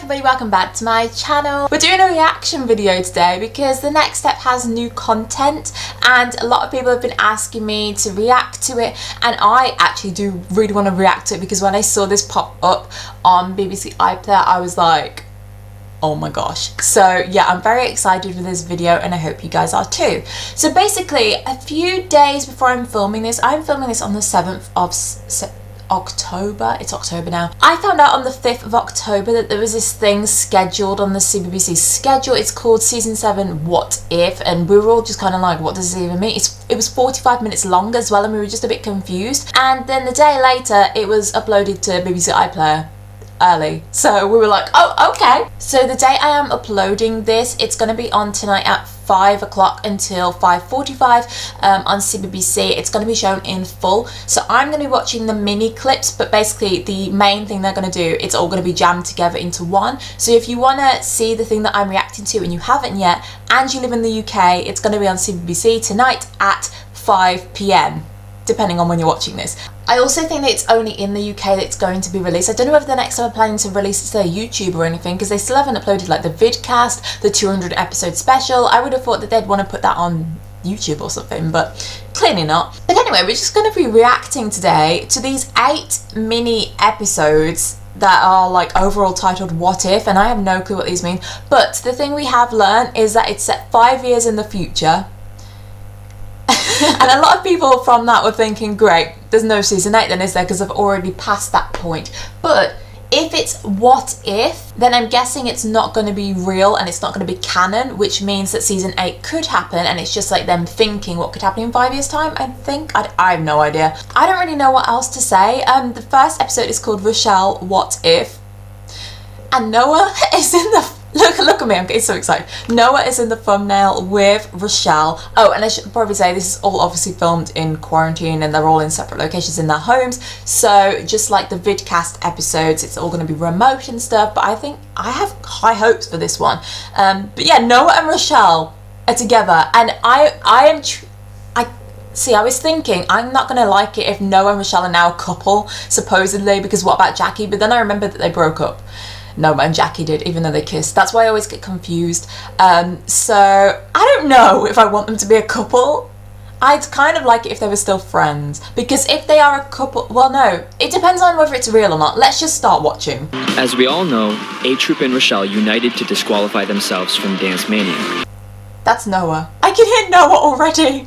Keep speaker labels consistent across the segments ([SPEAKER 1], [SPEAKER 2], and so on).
[SPEAKER 1] everybody, welcome back to my channel. We're doing a reaction video today because the next step has new content and a lot of people have been asking me to react to it, and I actually do really want to react to it because when I saw this pop up on BBC iPlayer I was like, oh my gosh. So yeah, I'm very excited for this video and I hope you guys are too. So basically, a few days before I'm filming this on the 7th of October. It's October now. I found out on the 5th of October that there was this thing scheduled on the CBBC schedule. It's called Season 7 What If, and we were all just kind of like, what does it even mean? It was 45 minutes long as well, and we were just a bit confused. And then the day later it was uploaded to BBC iPlayer early, so we were like, oh okay. So the day I am uploading this, it's going to be on tonight at 5 o'clock until 5:45 on CBBC. It's going to be shown in full, so I'm going to be watching the mini clips, but basically the main thing they're going to do, it's all going to be jammed together into one. So if you want to see the thing that I'm reacting to and you haven't yet and you live in the UK, it's going to be on CBBC tonight at 5 PM depending on when you're watching this. I also think that it's only in the UK that it's going to be released. I don't know whether the next time are planning to release it to their YouTube or anything, because they still haven't uploaded like the vidcast, the 200 episode special. I would have thought that they'd want to put that on YouTube or something, but clearly not. But anyway, we're just going to be reacting today to these 8 mini episodes that are like overall titled What If, and I have no clue what these mean. But the thing we have learned is that it's set 5 years in the future. And a lot of people from that were thinking, great, there's no season 8 then, is there? Because I've already passed that point. But if it's what if, then I'm guessing it's not going to be real and it's not going to be canon, which means that season 8 could happen, and it's just like them thinking what could happen in 5 years time, I think. I have no idea. I don't really know what else to say. The first episode is called Richelle, What If? And Noah is in the... Look at me, I'm getting so excited. Noah is in the thumbnail with Richelle. Oh, and I should probably say this is all obviously filmed in quarantine and they're all in separate locations in their homes. So just like the vidcast episodes, it's all going to be remote and stuff. But I think I have high hopes for this one. But yeah, Noah and Richelle are together, and I was thinking I'm not going to like it if Noah and Richelle are now a couple, supposedly, because what about Jackie? But then I remembered that they broke up. No, and Jackie did, even though they kissed. That's why I always get confused. So I don't know if I want them to be a couple. I'd kind of like it if they were still friends, because if they are a couple, well, no, it depends on whether it's real or not. Let's just start watching.
[SPEAKER 2] As we all know, A Troupe and Richelle united to disqualify themselves from Dancemania.
[SPEAKER 1] That's Noah. I can hear Noah already.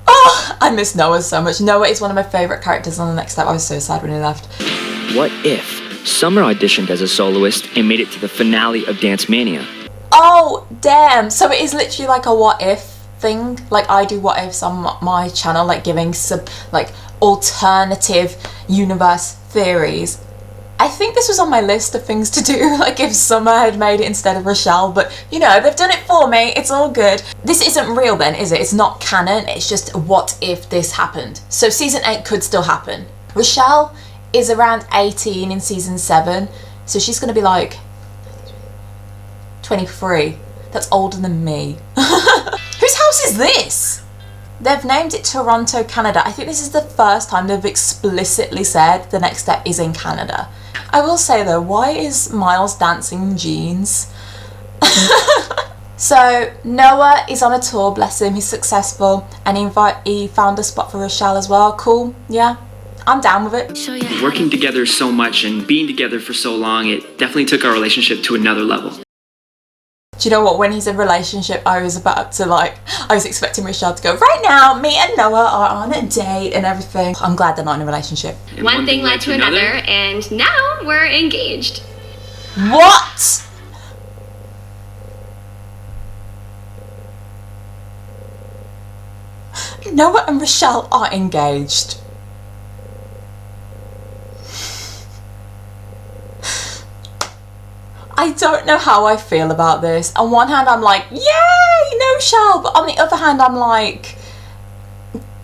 [SPEAKER 1] Oh, I miss Noah so much. Noah is one of my favourite characters on the next step. I was so sad when he left.
[SPEAKER 2] What if Summer auditioned as a soloist and made it to the finale of Dancemania?
[SPEAKER 1] Oh, damn. So it is literally like a what if thing. Like I do what ifs on my channel, like giving alternative universe theories. I think this was on my list of things to do, like if Summer had made it instead of Richelle, but you know, they've done it for me, it's all good. This isn't real then, is it? It's not canon, it's just what if this happened. So season 8 could still happen. Richelle is around 18 in season 7, so she's going to be like 23. That's older than me. Whose house is this? They've named it Toronto, Canada. I think this is the first time they've explicitly said the next step is in Canada. I will say though, why is Miles dancing in jeans? So Noah is on a tour, bless him, he's successful, and he found a spot for Richelle as well. Cool, yeah. I'm down with it.
[SPEAKER 3] Working together so much and being together for so long, it definitely took our relationship to another level.
[SPEAKER 1] Do you know what? When he's in a relationship, I was expecting Richelle to go, right now, me and Noah are on a date and everything. I'm glad they're not in a relationship.
[SPEAKER 4] And one thing led to another, and now we're engaged.
[SPEAKER 1] What? Noah and Richelle are engaged. I don't know how I feel about this. On one hand, I'm like, yay, no Richelle. But on the other hand, I'm like,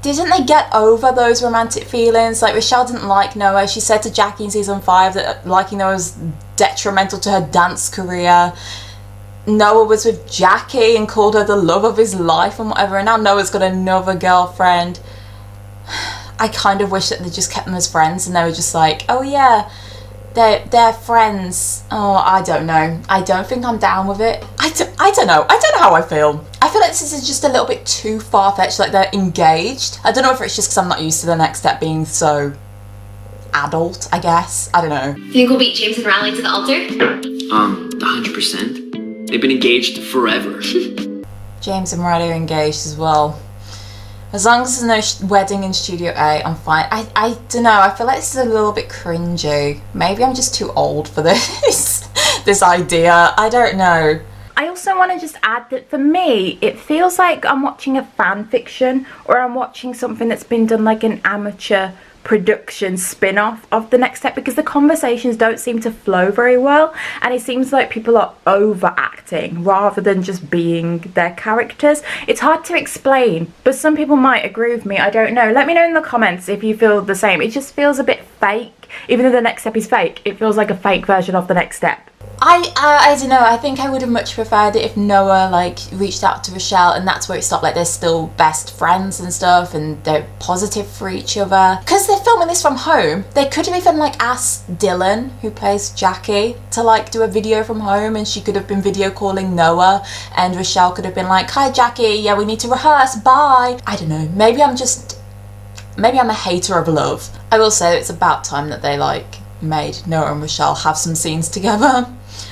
[SPEAKER 1] didn't they get over those romantic feelings? Like, Richelle didn't like Noah. She said to Jackie in season 5 that liking Noah was detrimental to her dance career. Noah was with Jackie and called her the love of his life and whatever. And now Noah's got another girlfriend. I kind of wish that they just kept them as friends and they were just like, oh yeah, they're friends. Oh, I don't know. I don't think I'm down with it. I don't know. I don't know how I feel. I feel like this is just a little bit too far-fetched, like they're engaged. I don't know if it's just because I'm not used to the next step being so adult, I guess. I don't know.
[SPEAKER 4] Think we'll beat James and Riley to the altar?
[SPEAKER 3] 100%. They've been engaged forever.
[SPEAKER 1] James and Riley are engaged as well. As long as there's no wedding in Studio A, I'm fine. I don't know, I feel like this is a little bit cringy. Maybe I'm just too old for this, this idea. I don't know.
[SPEAKER 5] I also want to just add that for me, it feels like I'm watching a fan fiction, or I'm watching something that's been done like an amateur production spin-off of the next step, because the conversations don't seem to flow very well, and it seems like people are overacting rather than just being their characters. It's hard to explain, but some people might agree with me. I don't know. Let me know in the comments if you feel the same. It just feels a bit fake. Even though the next step is fake, it feels like a fake version of the next step.
[SPEAKER 1] I don't know, I think I would have much preferred it if Noah like reached out to Richelle and that's where it stopped, like they're still best friends and stuff and they're positive for each other. Because they're filming this from home, they could have even like asked Dylan, who plays Jackie, to like do a video from home, and she could have been video calling Noah and Richelle could have been like, hi Jackie, yeah we need to rehearse, bye. I don't know, maybe I'm a hater of love. I will say it's about time that they like made Noah and Richelle have some scenes together.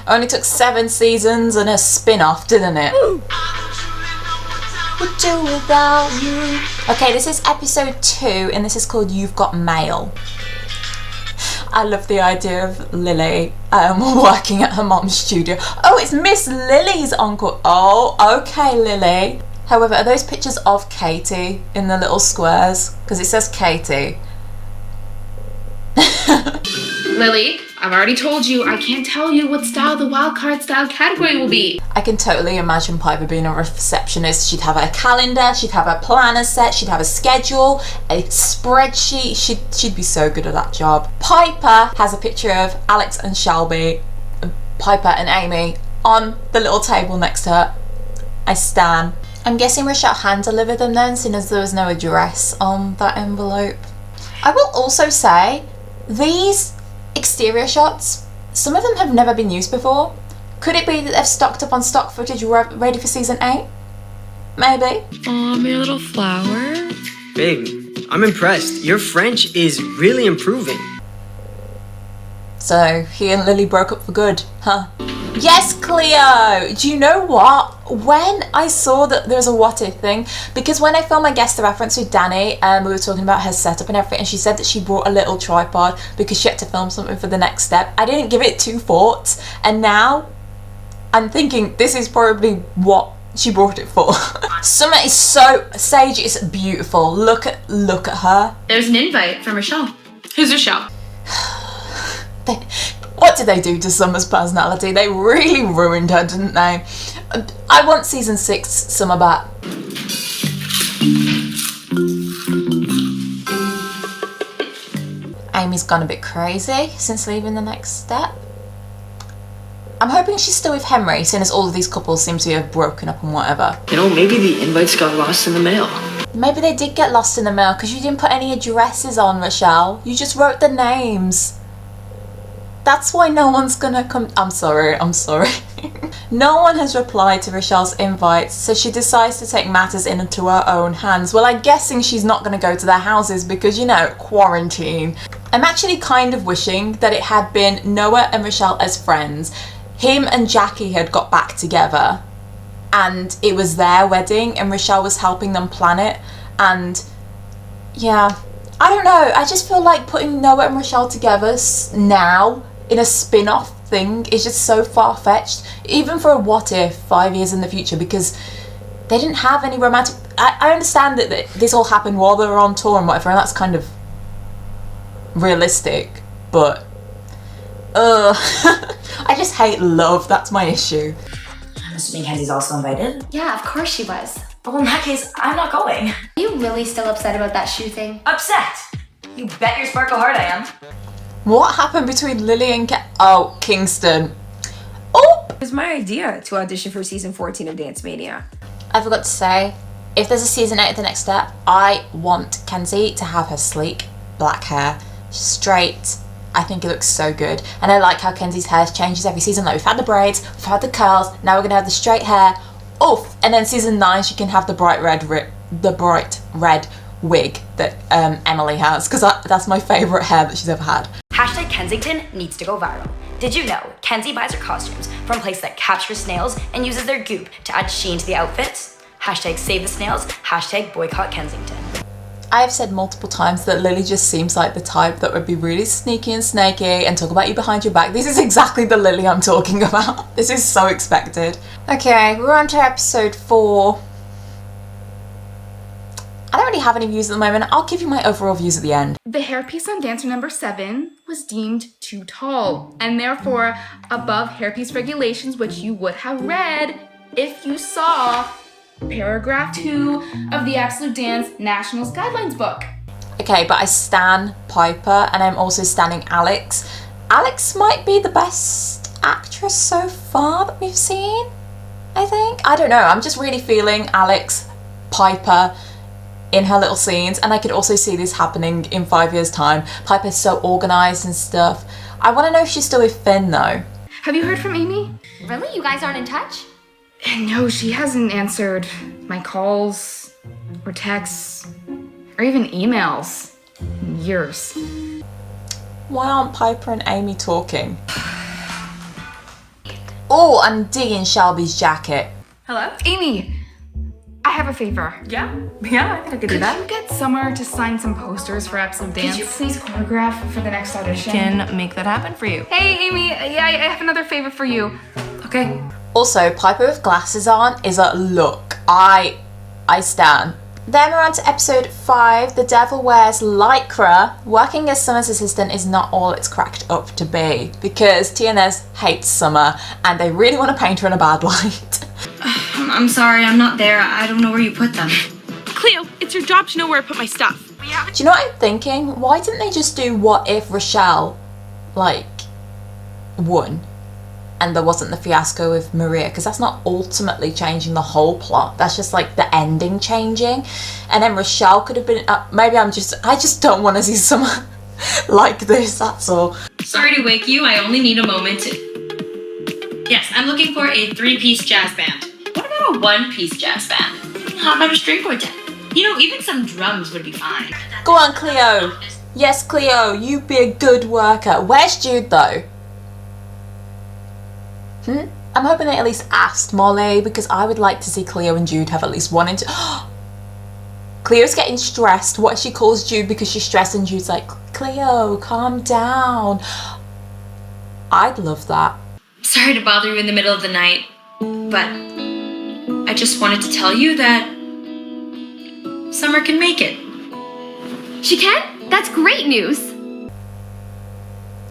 [SPEAKER 1] Only took 7 seasons and a spin-off, didn't it? Would do without you. Okay, this is episode 2 and this is called You've Got Mail. I love the idea of Lily working at her mom's studio. Oh, it's Miss Lily's uncle. Oh, okay, Lily. However, are those pictures of Katie in the little squares? Because it says Katie.
[SPEAKER 6] Lily, I've already told you I can't tell you what style the wildcard style category will be.
[SPEAKER 1] I can totally imagine Piper being a receptionist. She'd have her calendar, she'd have her planner set, she'd have a schedule, a spreadsheet. She'd be so good at that job. Piper has a picture of Alex and Shelby, Piper and Amy on the little table next to her. I stan. I'm guessing Richelle hand-delivered them then, seeing as there was no address on that envelope. I will also say, these exterior shots, some of them have never been used before. Could it be that they've stocked up on stock footage ready for season 8? Maybe.
[SPEAKER 6] Aw, my little flower.
[SPEAKER 7] Babe, I'm impressed. Your French is really improving.
[SPEAKER 1] So, he and Lily broke up for good, huh? Yes, Cleo! Do you know what? When I saw that there was a what if thing, because when I filmed my guest the reference with Danny, we were talking about her setup and everything, and she said that she brought a little tripod because she had to film something for the next step. I didn't give it 2 thoughts, and now I'm thinking this is probably what she brought it for. Summer is so Sage is beautiful. Look at her.
[SPEAKER 6] There's an invite from Richelle. Who's Richelle?
[SPEAKER 1] What did they do to Summer's personality? They really ruined her, didn't they? I want season 6 Summer back. Amy's gone a bit crazy since leaving the next step. I'm hoping she's still with Henry, seeing as all of these couples seem to have broken up and whatever.
[SPEAKER 2] You know, maybe the invites got lost in the mail.
[SPEAKER 1] Maybe they did get lost in the mail because you didn't put any addresses on, Richelle. You just wrote the names. That's why no one's gonna come. I'm sorry. No one has replied to Richelle's invites, so she decides to take matters into her own hands. Well, I'm guessing she's not gonna go to their houses because, you know, quarantine. I'm actually kind of wishing that it had been Noah and Richelle as friends. Him and Jackie had got back together and it was their wedding and Richelle was helping them plan it. And yeah, I don't know. I just feel like putting Noah and Richelle together now in a spin-off thing is just so far-fetched, even for a what if 5 years in the future, because they didn't have any romantic. I understand that this all happened while they were on tour and whatever, and that's kind of realistic, but I just hate love. That's my issue.
[SPEAKER 8] I'm assuming Kenzie's also invited.
[SPEAKER 4] Yeah, of course she was.
[SPEAKER 8] Well, in that case, I'm not going.
[SPEAKER 4] Are you really still upset about that shoe thing?
[SPEAKER 8] Upset? You bet your sparkle heart I am.
[SPEAKER 1] What happened between Lily and Kingston? Oh!
[SPEAKER 9] It was my idea to audition for season 14 of Dancemania.
[SPEAKER 1] I forgot to say, if there's a season 8 of the next step, I want Kenzie to have her sleek black hair, straight I think it looks so good. And I like how Kenzie's hair changes every season. Like, we've had the braids, we've had the curls, now we're gonna have the straight hair. Oof! And then season 9 she can have the bright red wig that Emily has, because that's my favourite hair that she's ever had.
[SPEAKER 8] Hashtag Kensington needs to go viral. Did you know Kenzie buys her costumes from a place that captures snails and uses their goop to add sheen to the outfits? Hashtag save the snails, hashtag boycott Kensington.
[SPEAKER 1] I have said multiple times that Lily just seems like the type that would be really sneaky and snaky and talk about you behind your back. This is exactly the Lily I'm talking about. This is so expected. Okay, we're on to episode 4. I don't really have any views at the moment. I'll give you my overall views at the end.
[SPEAKER 6] The hairpiece on dancer number 7 was deemed too tall and therefore above hairpiece regulations, which you would have read if you saw paragraph 2 of the Absolute Dance Nationals Guidelines book.
[SPEAKER 1] Okay, but I stan Piper and I'm also standing Alex. Alex might be the best actress so far that we've seen, I think. I don't know, I'm just really feeling Alex, Piper in her little scenes, and I could also see this happening in 5 years' time. Piper's so organised and stuff. I want to know if she's still with Finn though.
[SPEAKER 6] Have you heard from Amy?
[SPEAKER 4] Really? You guys aren't in touch?
[SPEAKER 6] No, she hasn't answered my calls or texts or even emails in years.
[SPEAKER 1] Why aren't Piper and Amy talking? Oh, I'm digging Shelby's jacket.
[SPEAKER 6] Hello? Amy, I have a favor.
[SPEAKER 9] Yeah, I think I could do that.
[SPEAKER 6] Could you get Summer to sign some posters for Absolute Dance? Could you please choreograph for the next audition?
[SPEAKER 9] Can make that happen for you.
[SPEAKER 6] Hey, Amy, yeah, I have another favor for you.
[SPEAKER 9] Okay.
[SPEAKER 1] Also, Piper with glasses on is a look. I stan. Then we're on to episode 5. The Devil Wears Lycra. Working as Summer's assistant is not all it's cracked up to be, because TNS hates Summer and they really want to paint her in a bad light.
[SPEAKER 10] I'm sorry, I'm not there. I don't know where you put them.
[SPEAKER 11] Cleo, it's your job to know where I put my stuff.
[SPEAKER 1] Do you know what I'm thinking? Why didn't they just do what if Richelle, like, won? And there wasn't the fiasco with Maria, because that's not ultimately changing the whole plot. That's just like the ending changing. And then Richelle could have been, maybe I just don't want to see someone like this, that's all.
[SPEAKER 10] Sorry to wake you, I only need a moment to... Yes, I'm looking for a 3-piece jazz band. What about a 1-piece jazz band? How about a string quartet? You know, even some drums would be fine.
[SPEAKER 1] Go on, Cleo. Yes, Cleo, you be a good worker. Where's Jude though? I'm hoping they at least asked Molly, because I would like to see Cleo and Jude have at least one Cleo's getting stressed. What if she calls Jude because she's stressed and Jude's like, Cleo, calm down. I'd love that.
[SPEAKER 10] Sorry to bother you in the middle of the night, but I just wanted to tell you that Summer can make it.
[SPEAKER 4] She can? That's great news.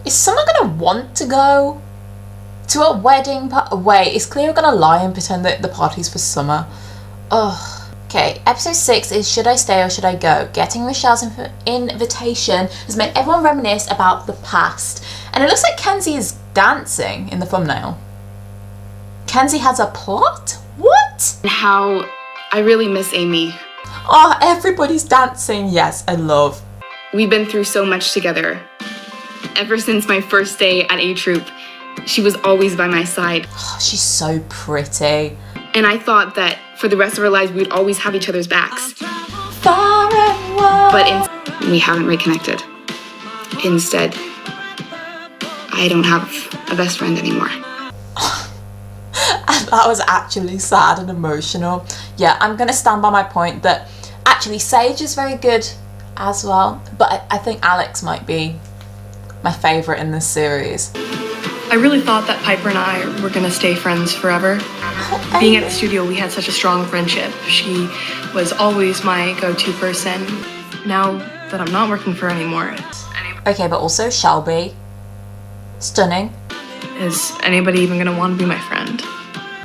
[SPEAKER 1] Is Summer gonna want to go to a wedding wait, is Cleo gonna lie and pretend that the party's for Summer? Ugh. Okay, episode 6 is Should I Stay or Should I Go? Getting Richelle's invitation has made everyone reminisce about the past. And it looks like Kenzie is dancing in the thumbnail. Kenzie has a plot? What?
[SPEAKER 6] How I really miss Amy.
[SPEAKER 1] Oh, everybody's dancing. Yes, I love.
[SPEAKER 6] We've been through so much together. Ever since my first day at A Troupe, she was always by my side.
[SPEAKER 1] Oh, she's so pretty.
[SPEAKER 6] And I thought that for the rest of our lives, we'd always have each other's backs.
[SPEAKER 1] Far and wide.
[SPEAKER 6] But we haven't reconnected. Instead, I don't have a best friend anymore.
[SPEAKER 1] And that was actually sad and emotional. Yeah, I'm going to stand by my point that actually Sage is very good as well. But I think Alex might be my favourite in this series.
[SPEAKER 12] I really thought that Piper and I were gonna stay friends forever. Being at the studio, we had such a strong friendship. She was always my go-to person. Now that I'm not working for her anymore,
[SPEAKER 1] okay, but also Shelby, stunning.
[SPEAKER 12] Is anybody even gonna want to be my friend?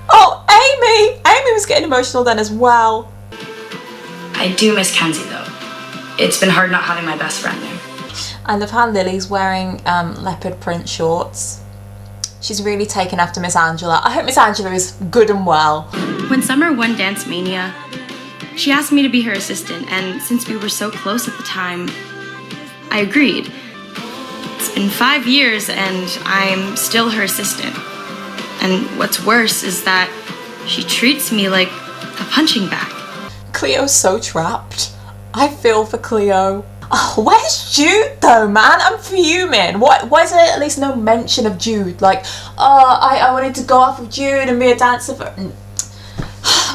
[SPEAKER 1] Oh, Amy! Amy was getting emotional then as well.
[SPEAKER 8] I do miss Kenzie though. It's been hard not having my best friend there.
[SPEAKER 1] I love how Lily's wearing leopard print shorts. She's really taken after Miss Angela. I hope Miss Angela is good and well.
[SPEAKER 10] When Summer won Dancemania, she asked me to be her assistant, and since we were so close at the time, I agreed. It's been 5 years and I'm still her assistant. And what's worse is that she treats me like a punching bag.
[SPEAKER 1] Cleo's so trapped. I feel for Cleo. Oh, where's Jude though, man? I'm fuming. Why is there at least no mention of Jude? Like, oh, I wanted to go off with Jude and be a dancer for...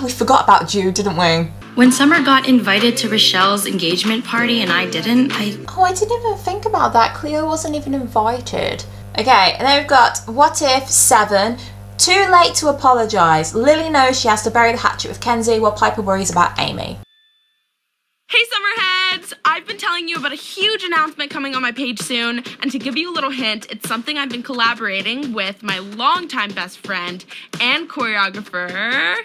[SPEAKER 1] We forgot about Jude, didn't we?
[SPEAKER 10] When Summer got invited to Richelle's engagement party and I didn't,
[SPEAKER 1] Oh, I didn't even think about that. Cleo wasn't even invited. Okay, and then we've got What If 7. Too late to apologise. Lily knows she has to bury the hatchet with Kenzie while Piper worries about Amy.
[SPEAKER 11] Hey Summerheads! I've been telling you about a huge announcement coming on my page soon, and to give you a little hint, it's something I've been collaborating with my longtime best friend and choreographer,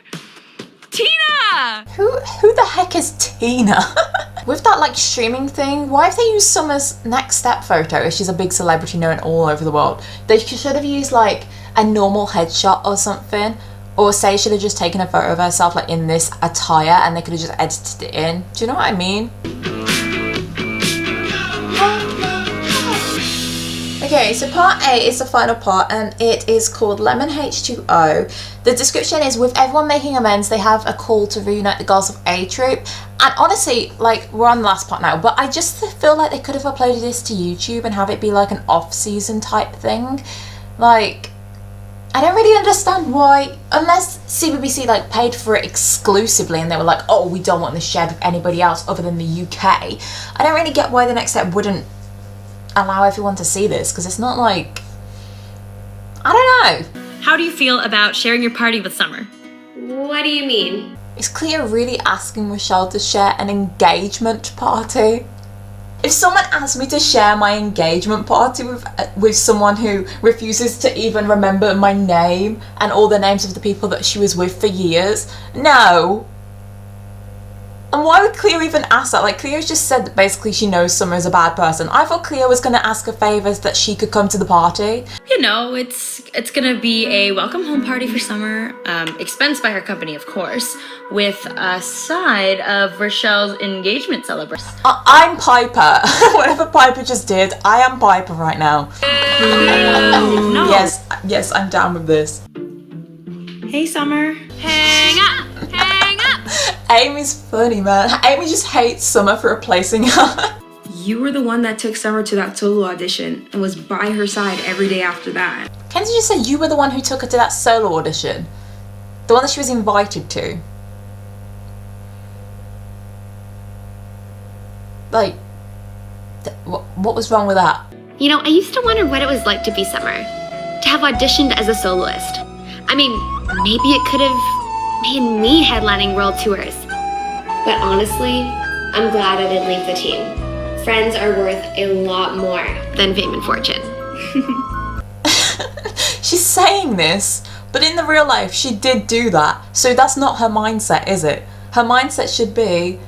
[SPEAKER 11] Tina!
[SPEAKER 1] Who the heck is Tina? With that like streaming thing, why have they used Summer's next step photo if she's a big celebrity known all over the world? They should have used like a normal headshot or something. Or say should have just taken a photo of herself like in this attire and they could have just edited it in. Do you know what I mean? Okay, so part 8 is the final part and it is called Lemon H2O. The description is, with everyone making amends, they have a call to reunite the girls of A Troupe. And honestly, like, we're on the last part now, but I just feel like they could have uploaded this to YouTube and have it be like an off-season type thing. Like, I don't really understand why, unless CBBC like paid for it exclusively and they were like, oh, we don't want this shared with anybody else other than the UK. I don't really get why the next step wouldn't allow everyone to see this, because it's not like, I don't know.
[SPEAKER 10] How do you feel about sharing your party with Summer?
[SPEAKER 4] What do you mean?
[SPEAKER 1] Is Cleo really asking Richelle to share an engagement party? If someone asked me to share my engagement party with someone who refuses to even remember my name and all the names of the people that she was with for years, no. And why would Cleo even ask that? Like, Cleo just said that basically she knows Summer is a bad person. I thought Cleo was going to ask her favours that she could come to the party.
[SPEAKER 10] You know, it's gonna be a welcome home party for Summer, expensed by her company, of course, with a side of Richelle's engagement celebration.
[SPEAKER 1] I'm Piper. Whatever Piper just did, I am Piper right now.
[SPEAKER 10] No.
[SPEAKER 1] Yes, I'm down with this.
[SPEAKER 10] Hey, Summer.
[SPEAKER 11] Hang up! Hang up!
[SPEAKER 1] Amy's funny, man. Amy just hates Summer for replacing her.
[SPEAKER 12] You were the one that took Summer to that solo audition and was by her side every day after that.
[SPEAKER 1] Kenzie just said you were the one who took her to that solo audition. The one that she was invited to. Like, what was wrong with that?
[SPEAKER 4] You know, I used to wonder what it was like to be Summer, to have auditioned as a soloist. I mean, maybe it could have made me headlining world tours. But honestly, I'm glad I didn't leave the team. Friends are worth a lot more than fame and fortune.
[SPEAKER 1] She's saying this, but in the real life, she did do that. So that's not her mindset, is it? Her mindset should be,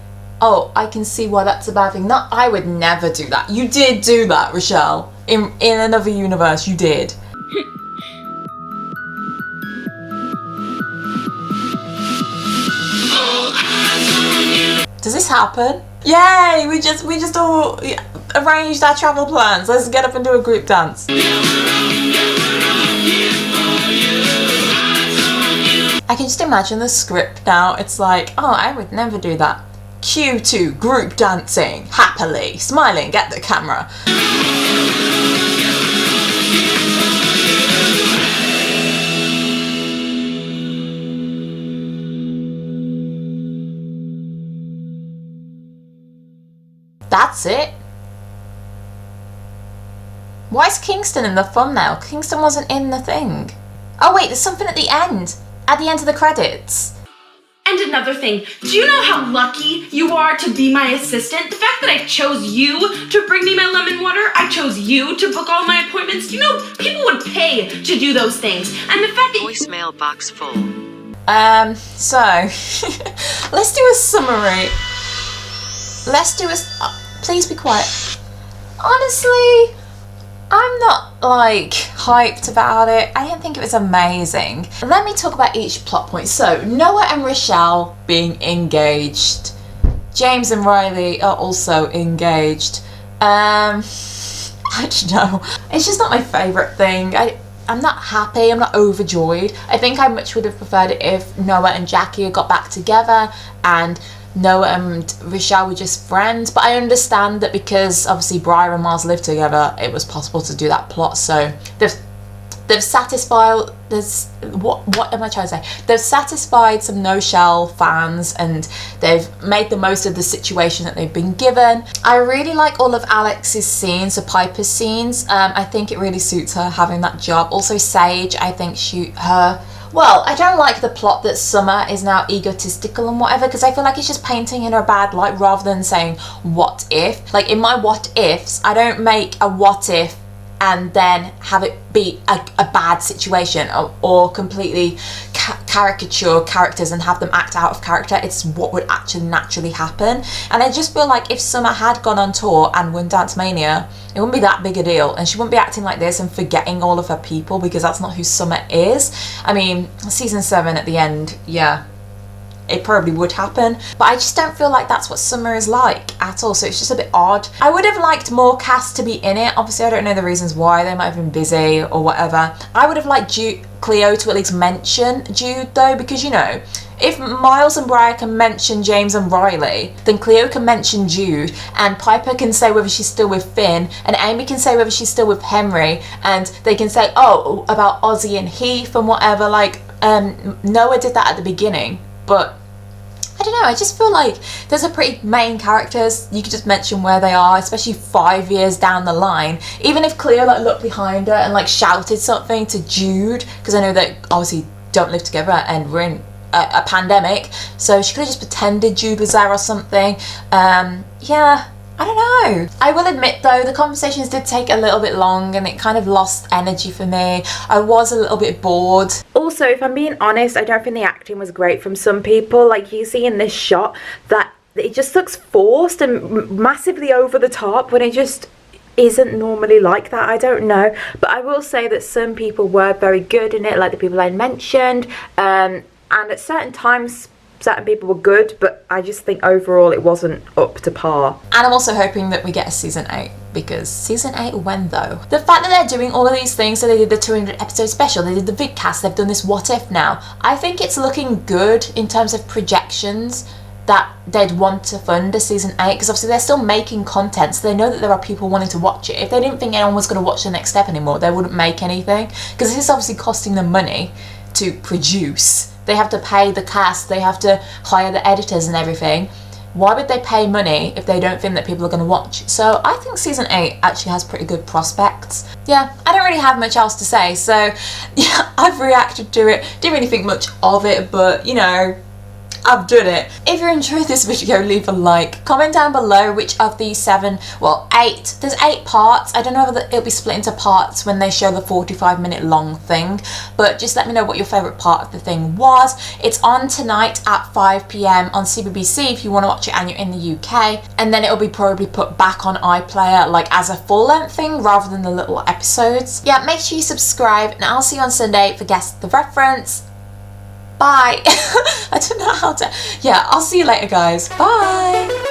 [SPEAKER 1] oh, I can see why that's a bad thing. Not, I would never do that. You did do that, Richelle. In another universe, you did. Does this happen? Yay! We just all arranged our travel plans. Let's get up and do a group dance. I can just imagine the script now. It's like, oh, I would never do that. Cue to group dancing, happily, smiling at the camera. That's it. Why is Kingston in the thumbnail? Kingston wasn't in the thing. Oh wait, there's something at the end. At the end of the credits.
[SPEAKER 11] And another thing, do you know how lucky you are to be my assistant? The fact that I chose you to bring me my lemon water, I chose you to book all my appointments. You know, people would pay to do those things. And the fact that—
[SPEAKER 13] Voicemail box full.
[SPEAKER 1] So, let's do a summary. Let's do a... please be quiet. Honestly, I'm not, like, hyped about it. I didn't think it was amazing. Let me talk about each plot point. So, Noah and Richelle being engaged. James and Riley are also engaged. I don't know. It's just not my favourite thing. I'm not happy, I'm not overjoyed. I think I much would have preferred it if Noah and Jackie got back together and Noah and Richelle were just friends, but I understand that because obviously Briar and Miles lived together, it was possible to do that plot. So they've satisfied what am I trying to say? They've satisfied some No Shell fans and they've made the most of the situation that they've been given. I really like all of Alex's scenes, so Piper's scenes. I think it really suits her having that job. Also Sage, I think well, I don't like the plot that Summer is now egotistical and whatever, because I feel like it's just painting in her bad light rather than saying what if. Like in my what ifs, I don't make a what if and then have it be a bad situation or completely caricature characters and have them act out of character. It's what would actually naturally happen. And I just feel like if Summer had gone on tour and won Dancemania, it wouldn't be that big a deal and she wouldn't be acting like this and forgetting all of her people, because that's not who Summer is. I mean, season 7 at the end, yeah, it probably would happen, but I just don't feel like that's what Summer is like at all, so it's just a bit odd. I would have liked more cast to be in it. Obviously I don't know the reasons why, they might have been busy or whatever. I would have liked Cleo to at least mention Jude though, because you know, if Miles and Briar can mention James and Riley, then Cleo can mention Jude, and Piper can say whether she's still with Finn, and Amy can say whether she's still with Henry, and they can say, oh, about Ozzy and Heath and whatever. Like Noah did that at the beginning, but I don't know, I just feel like those are pretty main characters. You could just mention where they are, especially 5 years down the line. Even if Cleo like looked behind her and like shouted something to Jude, because I know that obviously don't live together and we're in a pandemic, so she could have just pretended Jude was there or something. Yeah, I don't know. I will admit though, the conversations did take a little bit long and it kind of lost energy for me. I was a little bit bored.
[SPEAKER 5] Also, if I'm being honest, I don't think the acting was great from some people. Like you see in this shot that it just looks forced and massively over the top when it just isn't normally like that. I don't know, but I will say that some people were very good in it, like the people I mentioned, and at certain times certain people were good, but I just think overall it wasn't up to par.
[SPEAKER 1] And I'm also hoping that we get a season 8, because season 8 when though? The fact that they're doing all of these things, so they did the 200 episode special, they did the vidcast, they've done this what if now. I think it's looking good in terms of projections that they'd want to fund a season 8, because obviously they're still making content, so they know that there are people wanting to watch it. If they didn't think anyone was going to watch the next step anymore, they wouldn't make anything, because this is obviously costing them money to produce. They have to pay the cast, they have to hire the editors and everything. Why would they pay money if they don't think that people are going to watch? So I think season 8 actually has pretty good prospects. Yeah, I don't really have much else to say, so yeah, I've reacted to it. Didn't really think much of it, but you know, I've done it. If you enjoyed this video, leave a like. Comment down below which of these 7, well 8, there's 8 parts. I don't know whether it'll be split into parts when they show the 45-minute long thing, but just let me know what your favourite part of the thing was. It's on tonight at 5 PM on CBBC if you want to watch it and you're in the UK, and then it'll be probably put back on iPlayer like as a full-length thing rather than the little episodes. Yeah, make sure you subscribe and I'll see you on Sunday for Guess the Reference. Bye. I don't know how to. Yeah, I'll see you later, guys. Bye.